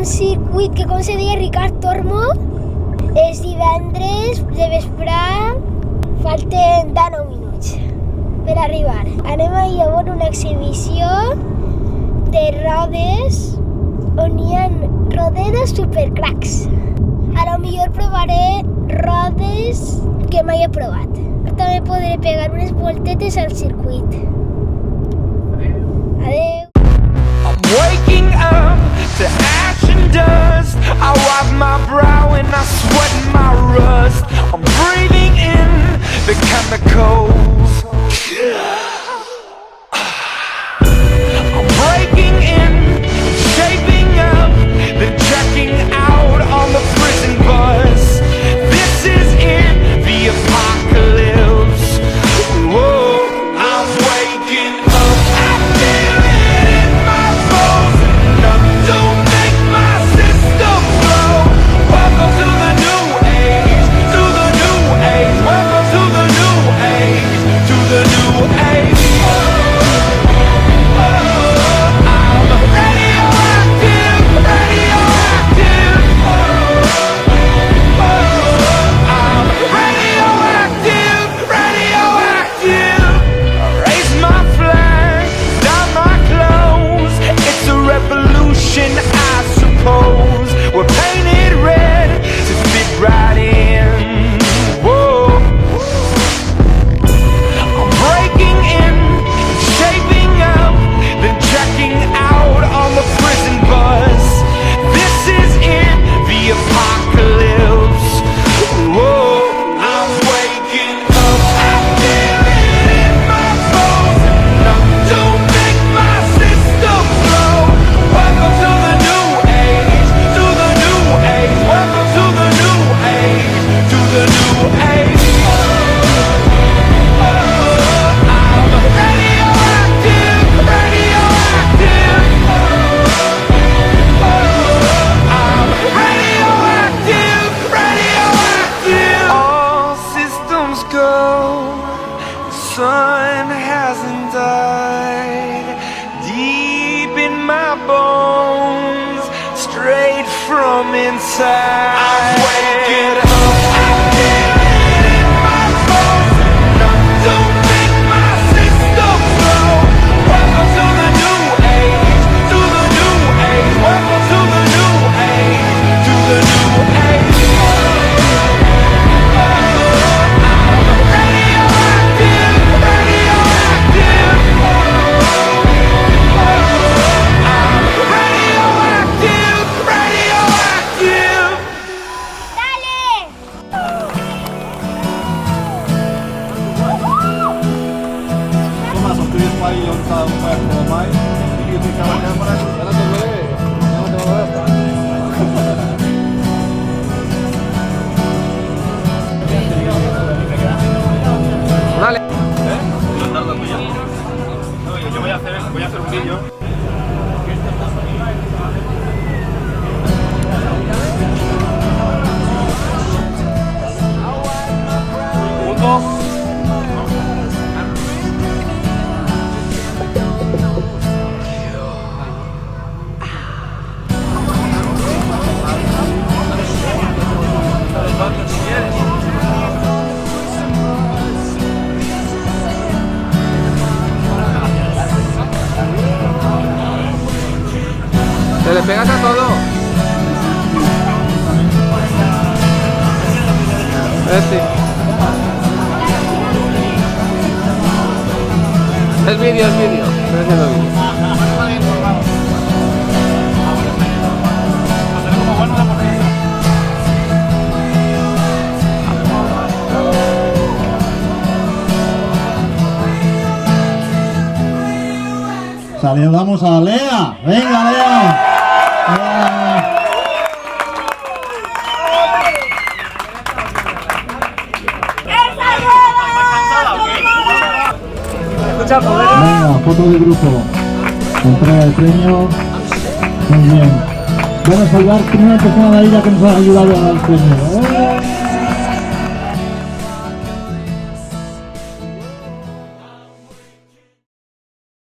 circuit que com se deia Ricard Tormo és divendres de vespre, falten 19 minuts per arribar. Anem a veure una exhibició de rodes on hi ha roderes supercracs. A lo millor provaré rodes que mai he provat. També podré pegar unes voltetes al circuit. Adeu. I'm waking up to ash and dust. I wipe my brow and I sweat my rust. I'm breathing in the chemicals. I'm breaking in, shaping up, then checking out on the prison bus. This is it, the apocalypse. Whoa, I'm waking up. I feel it in my bones. Enough to make my system blow. Welcome to the new age, to the new age. Welcome to the new age, to the new age. I'm radioactive, radioactive. I'm radioactive, radioactive. Raise my flag, down my clothes. It's a revolution, I suppose. We're painted red to fit right in. Whoa. I'm breaking in, shaping up, then checking out on the prison bus. This is it, the apocalypse. Whoa, I'm waking up. I feel it in my bones. Enough to make my system blow. Welcome to the new age, to the new age. Welcome to the new age, to the new age. I'm radioactive, radioactive. I'm radioactive, radioactive. All systems go. The sun hasn't died. Deep in my bones, straight from inside. I'm waking up. I feel it in my bones. Enough to make my system blow. Welcome to the new age, to the new age. Welcome to the new age, to the new age. I'm radioactive, radioactive. I'm radioactive, radioactive. Toma, son tuyos para ir a un juego como mai. Y yo te cago en cámara. Ahora te lo ve. Ya no te lo veo. Dale. No tarda mucho. No, yo voy a hacer un vídeo. Te le pegas a todo. Es vídeo, es vídeo. Estoy haciendo vídeo. Saludamos a Lea. Venga, Lea. Venga, foto de grupo. Entrega de premio. Muy bien. Vamos a saludar a primera persona de ella que nos ha ayudado al premio.